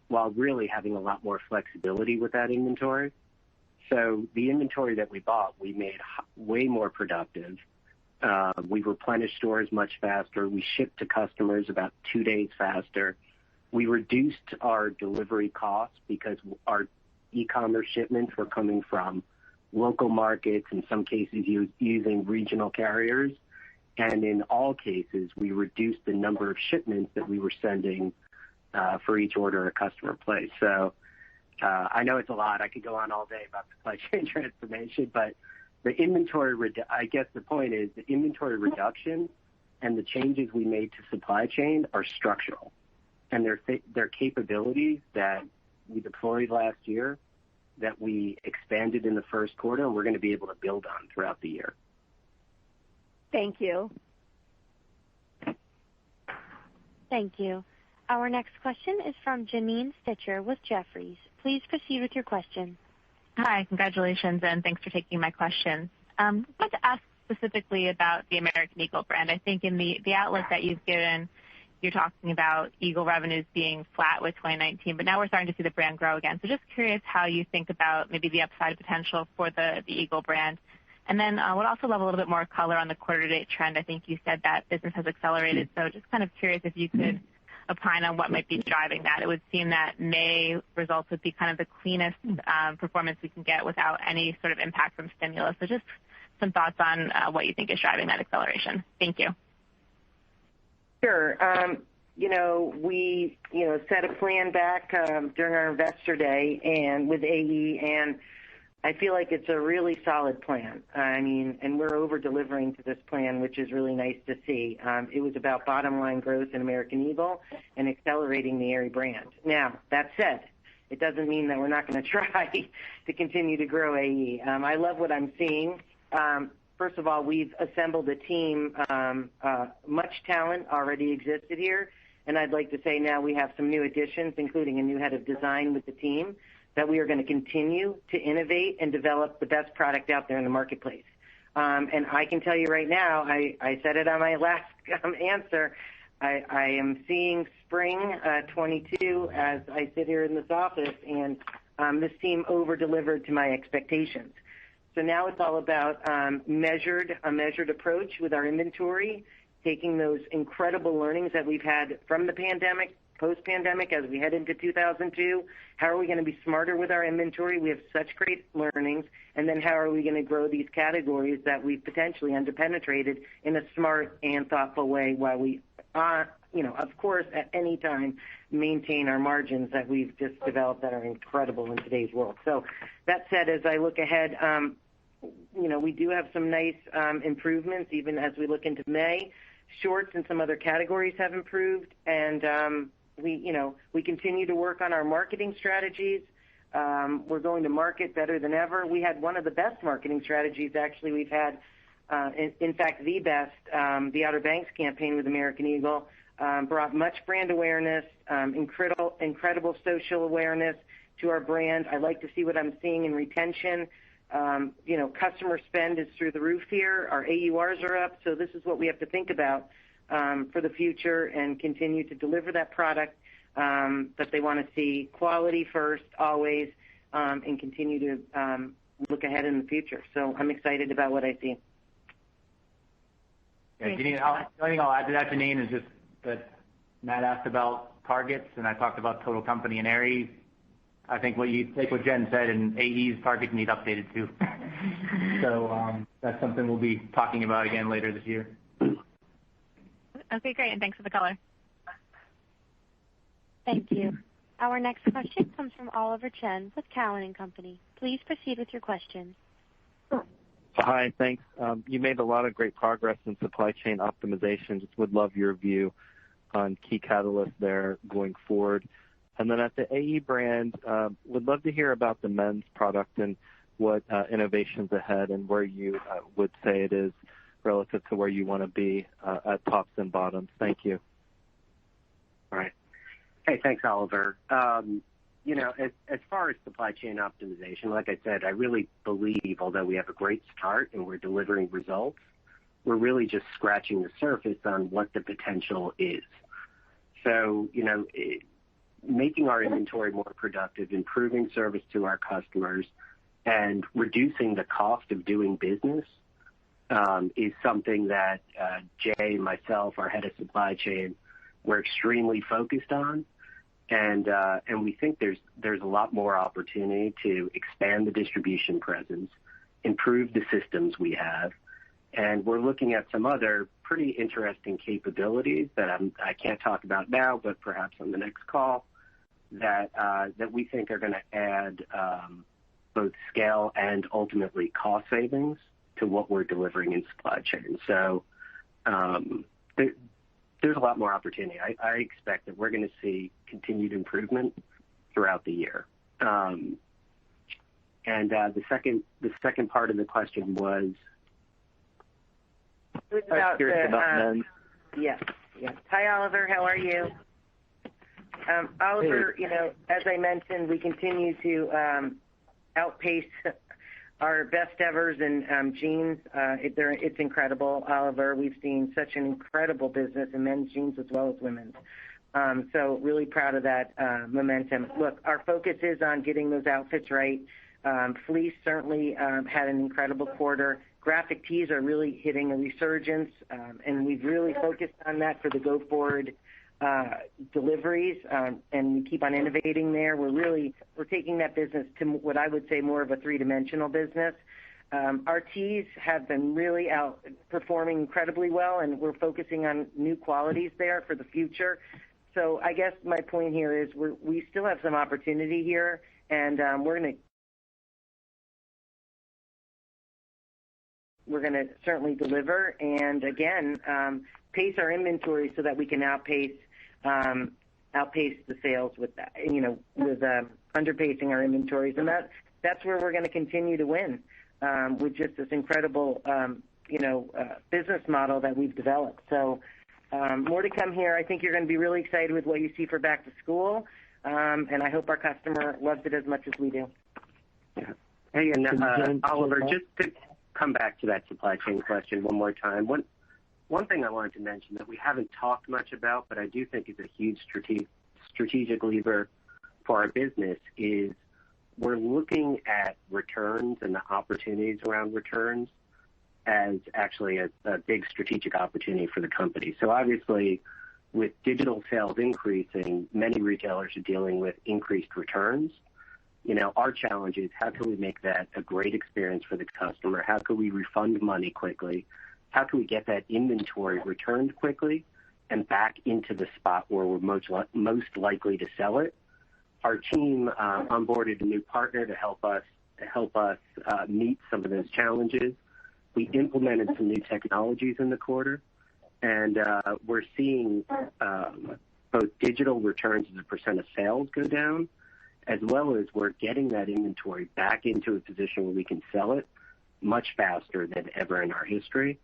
while really having a lot more flexibility with that inventory. So the inventory that we bought, we made way more productive. We replenished stores much faster. We shipped to customers about 2 days faster. We reduced our delivery costs because our e-commerce shipments were coming from local markets, in some cases using regional carriers. And in all cases, we reduced the number of shipments that we were sending for each order a customer placed. So I know it's a lot. I could go on all day about supply chain transformation, but the inventory, I guess the point is the inventory reduction and the changes we made to supply chain are structural. And they're capabilities that we deployed last year that we expanded in the first quarter, and we're going to be able to build on throughout the year. Thank you. Thank you. Our next question is from Janine Stichter with Jefferies. Please proceed with your question. Hi, congratulations, and thanks for taking my question. I wanted to ask specifically about the American Eagle brand. I think in the outlook that you've given, you're talking about Eagle revenues being flat with 2019, but now we're starting to see the brand grow again. So just curious how you think about maybe the upside potential for the Eagle brand. And then I would also love a little bit more color on the quarter-to-date trend. I think you said that business has accelerated, so just kind of curious if you could opine on what might be driving that. It would seem that May results would be kind of the cleanest performance we can get without any sort of impact from stimulus. So just some thoughts on what you think is driving that acceleration. Thank you. Sure. We, set a plan back during our investor day and with AE, and I feel like it's a really solid plan. And we're over-delivering to this plan, which is really nice to see. It was about bottom line growth in American Eagle and accelerating the Aerie brand. Now, that said, it doesn't mean that we're not going to try to continue to grow AE. I love what I'm seeing. First of all, we've assembled a team. Much talent already existed here, and I'd like to say now we have some new additions, including a new head of design with the team, that we are going to continue to innovate and develop the best product out there in the marketplace. And I can tell you right now, I said it on my last answer, I am seeing spring 22 as I sit here in this office, and this team over-delivered to my expectations. So now it's all about a measured approach with our inventory, taking those incredible learnings that we've had from the pandemic, post-pandemic, as we head into 2002. How are we going to be smarter with our inventory? We have such great learnings. And then how are we going to grow these categories that we've potentially underpenetrated in a smart and thoughtful way while we, of course, at any time maintain our margins that we've just developed that are incredible in today's world. So that said, as I look ahead, we do have some nice improvements even as we look into May. Shorts and some other categories have improved, and we continue to work on our marketing strategies. We're going to market better than ever. We had one of the best marketing strategies actually we've had, in fact, the best. The Outer Banks campaign with American Eagle brought much brand awareness, incredible social awareness to our brand. I like to see what I'm seeing in retention. Customer spend is through the roof here. Our AURs are up, so this is what we have to think about for the future and continue to deliver that product that they want to see. Quality first, always, and continue to look ahead in the future. So I'm excited about what I see. Yeah, Janine, the only thing I'll add to that, Janine, is just that Matt asked about targets, and I talked about total company and Aerie. I think what Jen said, and AE's targets need updated too. So that's something we'll be talking about again later this year. Okay, great, and thanks for the color. Thank you. Our next question comes from Oliver Chen with Cowen and Company. Please proceed with your question. Hi, thanks. You made a lot of great progress in supply chain optimization. Just would love your view on key catalysts there going forward. And then at the AE brand, would love to hear about the men's product and what innovations ahead and where you would say it is relative to where you want to be at tops and bottoms. Thank you. All right. Hey, thanks, Oliver. As far as supply chain optimization, like I said, I really believe, although we have a great start and we're delivering results, we're really just scratching the surface on what the potential is. So, making our inventory more productive, improving service to our customers, and reducing the cost of doing business is something that Jay, myself, our head of supply chain, we're extremely focused on. And we think there's a lot more opportunity to expand the distribution presence, improve the systems we have, and we're looking at some other pretty interesting capabilities that I can't talk about now, but perhaps on the next call, that we think are going to add both scale and ultimately cost savings to what we're delivering in supply chain. So there's a lot more opportunity. I expect that we're going to see continued improvement throughout the year. And the second part of the question was. It was about men's. Yes. Hi, Oliver. How are you? Oliver, as I mentioned, we continue to outpace our best evers in jeans. It's incredible, Oliver. We've seen such an incredible business in men's jeans as well as women's. So really proud of that momentum. Look, our focus is on getting those outfits right. Fleece certainly had an incredible quarter. Graphic tees are really hitting a resurgence, and we've really focused on that for the go-forward deliveries, and we keep on innovating there. We're taking that business to what I would say more of a three-dimensional business. Our tees have been really outperforming incredibly well, and we're focusing on new qualities there for the future. So I guess my point here is we still have some opportunity here, and we're going to certainly deliver, and again, pace our inventory so that we can outpace the sales with that, with underpacing our inventories, and that's where we're going to continue to win with just this incredible, business model that we've developed. So more to come here. I think you're going to be really excited with what you see for back to school, and I hope our customer loves it as much as we do. Yeah. Hey, and Oliver, just to come back to that supply chain question one more time. One thing I wanted to mention that we haven't talked much about, but I do think is a huge strategic lever for our business is we're looking at returns and the opportunities around returns as actually a big strategic opportunity for the company. So obviously, with digital sales increasing, many retailers are dealing with increased returns. Our challenge is how can we make that a great experience for the customer? How can we refund money quickly? How can we get that inventory returned quickly and back into the spot where we're most likely to sell it? Our team onboarded a new partner to help us meet some of those challenges. We implemented some new technologies in the quarter, and we're seeing both digital returns as a percent of sales go down, as well as we're getting that inventory back into a position where we can sell it much faster than ever in our history.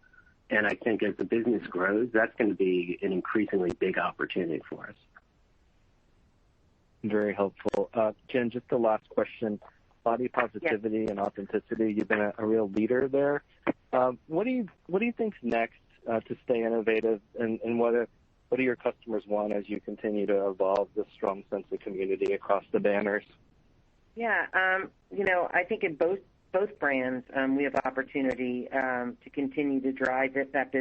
And I think as the business grows, that's going to be an increasingly big opportunity for us. Very helpful. Jen, just the last question. Body positivity and authenticity, you've been a real leader there. What do you think's next to stay innovative, and what do your customers want as you continue to evolve this strong sense of community across the banners? Yeah, I think in both brands we have opportunity to continue to drive it, that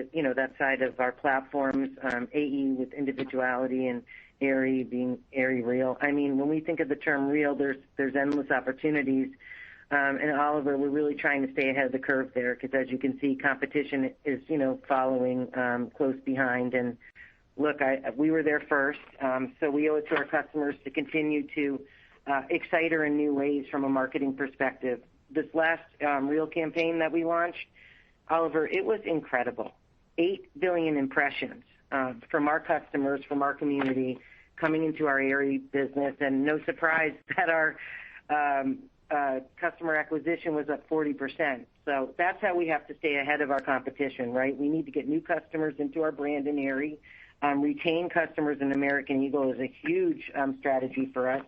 side of our platforms, AE with individuality and Aerie being Aerie Real. I mean, when we think of the term real, there's endless opportunities. And Oliver, we're really trying to stay ahead of the curve there because, as you can see, competition is, following close behind. And look, we were there first, so we owe it to our customers to continue to excite her in new ways from a marketing perspective. This last Real campaign that we launched, Oliver, it was incredible. 8 billion impressions from our customers, from our community, coming into our Aerie business, and no surprise that our customer acquisition was up 40%. So that's how we have to stay ahead of our competition, right? We need to get new customers into our brand in Aerie. Retain customers in American Eagle is a huge strategy for us.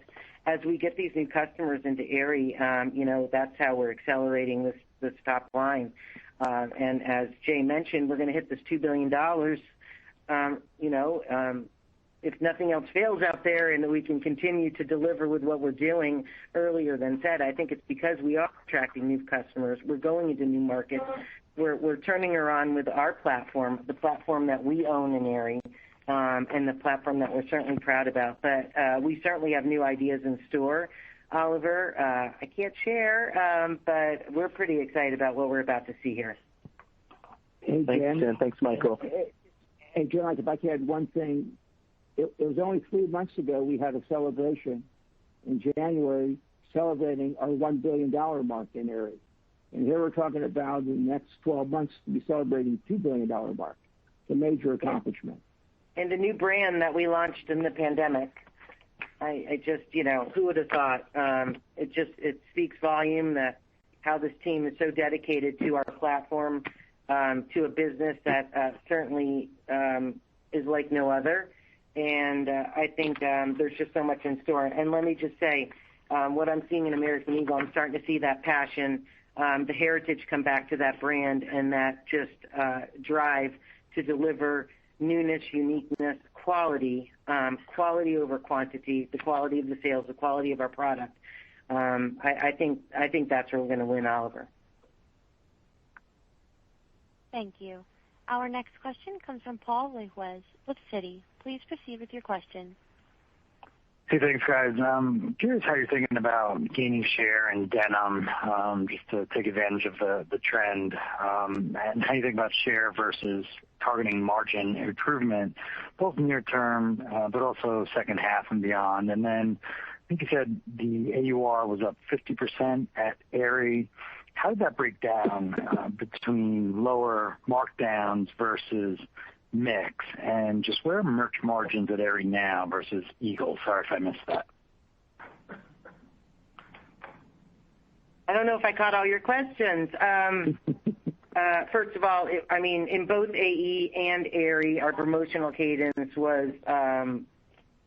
As we get these new customers into Aerie, that's how we're accelerating this top line. And as Jay mentioned, we're going to hit this $2 billion. If nothing else fails out there and we can continue to deliver with what we're doing earlier than said, I think it's because we are attracting new customers. We're going into new markets. We're turning her on with our platform, the platform that we own in Aerie, and the platform that we're certainly proud about. But we certainly have new ideas in store. Oliver, I can't share, but we're pretty excited about what we're about to see here. Hey, Thanks, Jen. Thanks, Michael. Hey, Jen, if I could add one thing. It was only 3 months ago we had a celebration in January celebrating our $1 billion mark in Aerie. And here we're talking about in the next 12 months to be celebrating $2 billion mark. It's a major accomplishment. And a new brand that we launched in the pandemic. I just, who would have thought? It speaks volume that how this team is so dedicated to our platform, to a business that certainly is like no other. And I think there's just so much in store. And let me just say, what I'm seeing in American Eagle, I'm starting to see that passion, the heritage come back to that brand, and that just drive to deliver newness, uniqueness, quality over quantity, the quality of the sales, the quality of our product. I think that's where we're going to win, Oliver. Thank you. Our next question comes from Paul Lejuez with Citi. Please proceed with your question. Hey, thanks, guys. I'm curious how you're thinking about gaining share in denim, just to take advantage of the trend, and how you think about share versus targeting margin improvement, both near term, but also second half and beyond. And then I think you said the AUR was up 50% at Aerie. How did that break down between lower markdowns versus mix, and just where are merch margins at Aerie now versus Eagle? Sorry if I missed that. I don't know if I caught all your questions. First of all, in both AE and Aerie, our promotional cadence was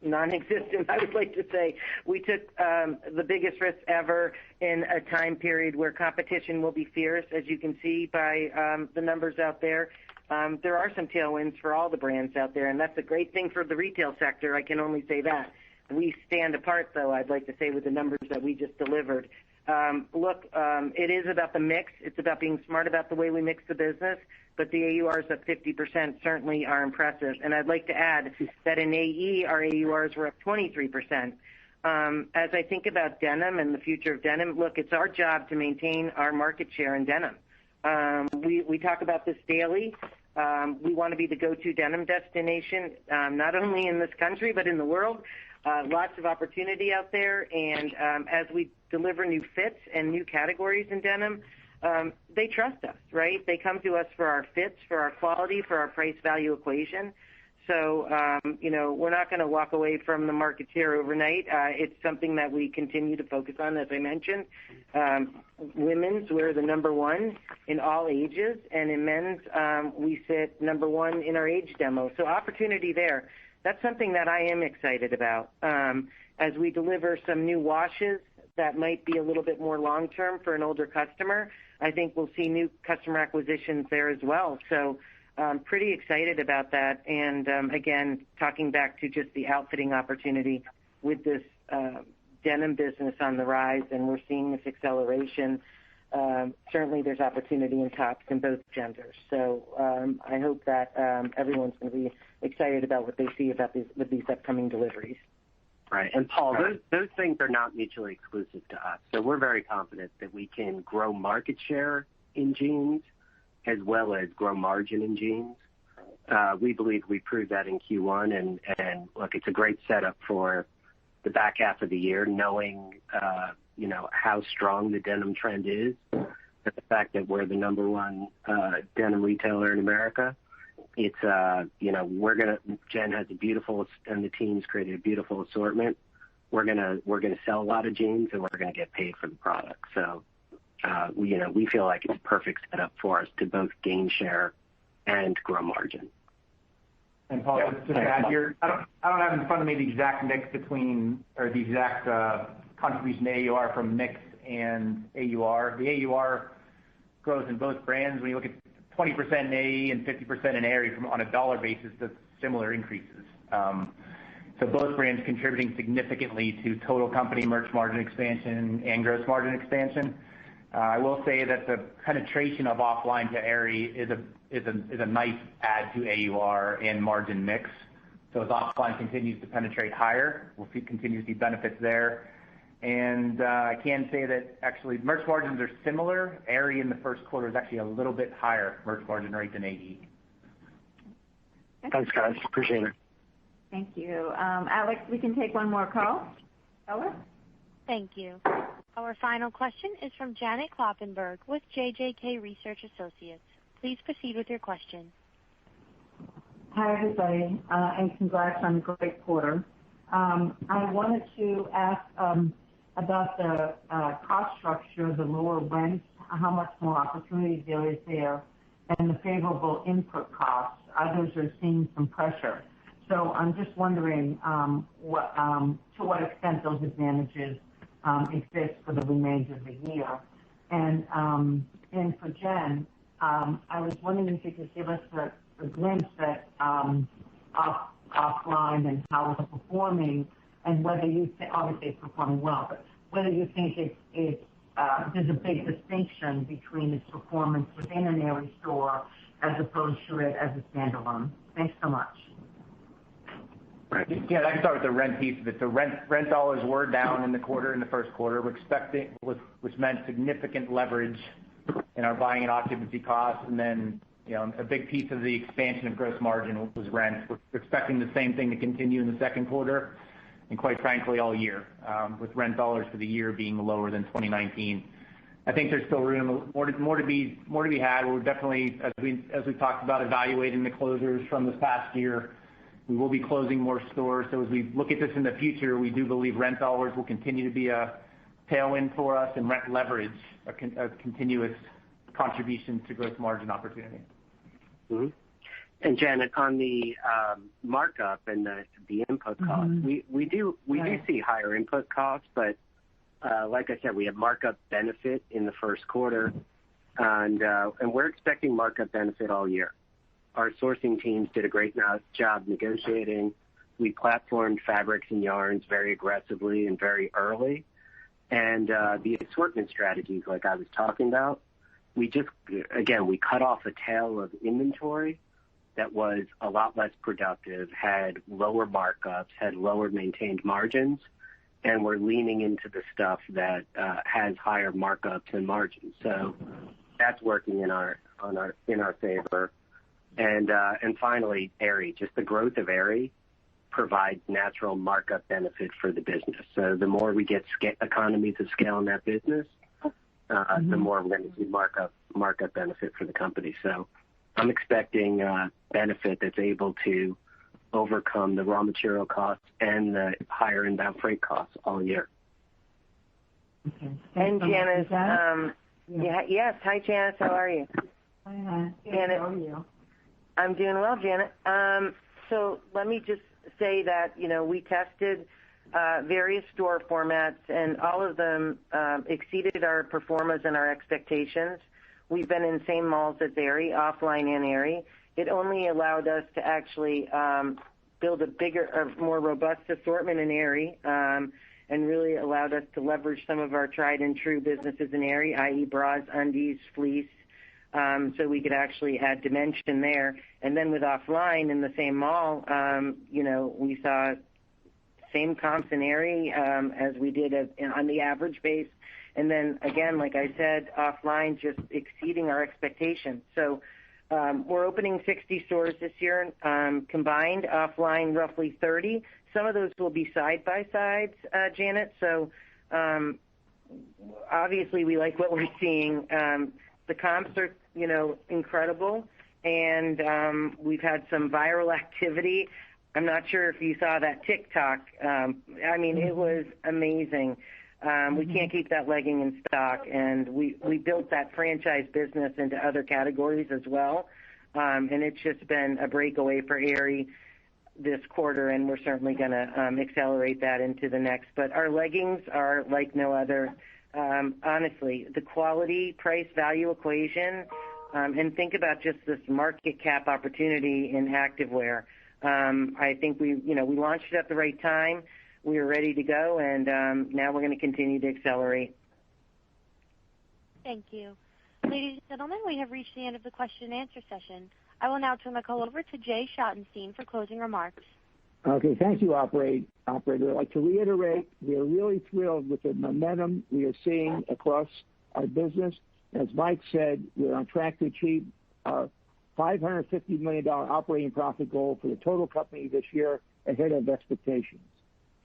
non-existent, I would like to say. We took the biggest risk ever in a time period where competition will be fierce, as you can see by the numbers out there. There are some tailwinds for all the brands out there, and that's a great thing for the retail sector. I can only say that. we stand apart, though, I'd like to say, with the numbers that we just delivered. It is about the mix. It's about being smart about the way we mix the business, but the AURs at 50% certainly are impressive. And I'd like to add that in AE, our AURs were up 23%. As I think about denim and the future of denim, it's our job to maintain our market share in denim. We talk about this daily. We want to be the go-to denim destination, not only in this country, but in the world. Lots of opportunity out there. And as we deliver new fits and new categories in denim, they trust us, right? They come to us for our fits, for our quality, for our price-value equation. So, we're not going to walk away from the market share overnight. It's something that we continue to focus on, as I mentioned. Women's, we're the number one in all ages, and in men's, we sit number one in our age demo. So opportunity there. That's something that I am excited about. As we deliver some new washes that might be a little bit more long-term for an older customer, I think we'll see new customer acquisitions there as well. So pretty excited about that. And again, talking back to just the outfitting opportunity with this denim business on the rise, and we're seeing this acceleration. Certainly there's opportunity in tops in both genders. So I hope that everyone's going to be excited about what they see with these upcoming deliveries. Right. And Paul, those things are not mutually exclusive to us. So we're very confident that we can grow market share in jeans as well as grow margin in jeans. We believe we proved that in Q1, and look, it's a great setup for the back half of the year, knowing how strong the denim trend is, and the fact that we're the number one denim retailer in America. It's Jen has a beautiful, and the team's created a beautiful assortment. We're gonna sell a lot of jeans, and we're gonna get paid for the product. So we feel like it's a perfect setup for us to both gain share and grow margin. And Paul, just to add here, I don't have in front of me the exact mix between, or the exact contribution to AUR from mix and AUR. The AUR grows in both brands. When you look at 20% in AE and 50% in Aerie on a dollar basis, that's similar increases. So both brands contributing significantly to total company merch margin expansion and gross margin expansion. I will say that the penetration of offline to Aerie is a nice add to AUR and margin mix. So as offline continues to penetrate higher, we'll continue to see benefits there. And I can say that actually merch margins are similar. Aerie in the first quarter is actually a little bit higher merch margin rate than AE. Thanks, guys. Appreciate it. Thank you. Alex, we can take one more call. Ella? Thank you. Our final question is from Janet Kloppenburg with JJK Research Associates. Please proceed with your question. Hi, everybody, and congrats on a great quarter. I wanted to ask about the cost structure, the lower rents, how much more opportunity there is there, and the favorable input costs. Others are seeing some pressure. So I'm just wondering to what extent those advantages exist for the remainder of the year. And for Jen, I was wondering if you could give us a glimpse at offline and how it's performing, and whether you think, obviously it's performing well, but whether you think there's a big distinction between its performance within an Aerie store as opposed to it as a standalone. Thanks so much. Right. Yeah, I can start with the rent piece of it. The rent dollars were down in the first quarter. We're expecting, which meant significant leverage in our buying and occupancy costs, and then a big piece of the expansion of gross margin was rent. We're expecting the same thing to continue in the second quarter, and quite frankly, all year, with rent dollars for the year being lower than 2019. I think there's still room, more to be had. We're definitely, as we talked about, evaluating the closures from this past year. We will be closing more stores. So as we look at this in the future, we do believe rent dollars will continue to be a tailwind for us, and rent leverage a continuous contribution to gross margin opportunity. Mm-hmm. And Janet, on the markup and the input costs, we do see higher input costs, but like I said, we have markup benefit in the first quarter, and we're expecting markup benefit all year. Our sourcing teams did a great job negotiating We platformed fabrics and yarns very aggressively and very early. And the assortment strategies like I was talking about, we cut off a tail of inventory that was a lot less productive, had lower markups, had lower maintained margins, and we're leaning into the stuff that has higher markups and margins. So that's working in our favor. And finally, Aerie, just the growth of Aerie provides natural markup benefit for the business. So the more we get economies of scale in that business, the more we're going to see markup benefit for the company. So I'm expecting benefit that's able to overcome the raw material costs and the higher inbound freight costs all year. Okay. And Janice, yes. Hi, Janice. How are you? Hi, Janet. How are you? I'm doing well, Janet. So let me just say that, we tested various store formats, and all of them exceeded our performance and our expectations. We've been in the same malls as Aerie, offline and Aerie. It only allowed us to actually build a more robust assortment in Aerie, and really allowed us to leverage some of our tried and true businesses in Aerie, i.e. bras, undies, fleece, so we could actually add dimension there. And then with offline in the same mall, we saw same comps in Aerie as we did on the average base. And then again, like I said, offline just exceeding our expectations. So we're opening 60 stores this year, combined, offline roughly 30. Some of those will be side-by-sides, Janet. So obviously we like what we're seeing. The comps are, incredible, and we've had some viral activity. I'm not sure if you saw that TikTok. It was amazing. We can't keep that legging in stock, and we built that franchise business into other categories as well. And it's just been a breakaway for Aerie this quarter, and we're certainly going to accelerate that into the next. But our leggings are like no other. Honestly, the quality, price, value equation, and think about just this market cap opportunity in activewear. I think we launched it at the right time. We were ready to go, and now we're going to continue to accelerate. Thank you. Ladies and gentlemen, we have reached the end of the question and answer session. I will now turn the call over to Jay Schottenstein for closing remarks. Okay, thank you, operator. I'd like to reiterate, we are really thrilled with the momentum we are seeing across our business. As Mike said, we're on track to achieve our $550 million operating profit goal for the total company this year, ahead of expectations.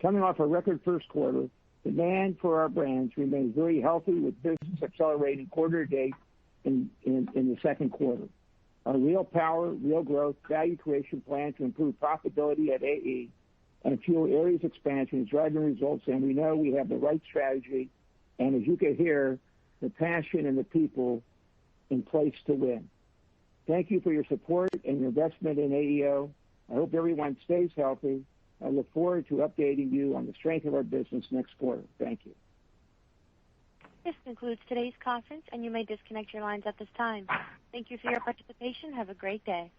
Coming off a record first quarter, demand for our brands remains very healthy, with business accelerating quarter to date in the second quarter. Our real power, real growth, value creation plan to improve profitability at AE and fuel Aerie's expansion is driving results, and we know we have the right strategy, and as you can hear, the passion and the people in place to win. Thank you for your support and your investment in AEO. I hope everyone stays healthy. I look forward to updating you on the strength of our business next quarter. Thank you. This concludes today's conference, and you may disconnect your lines at this time. Thank you for your participation. Have a great day.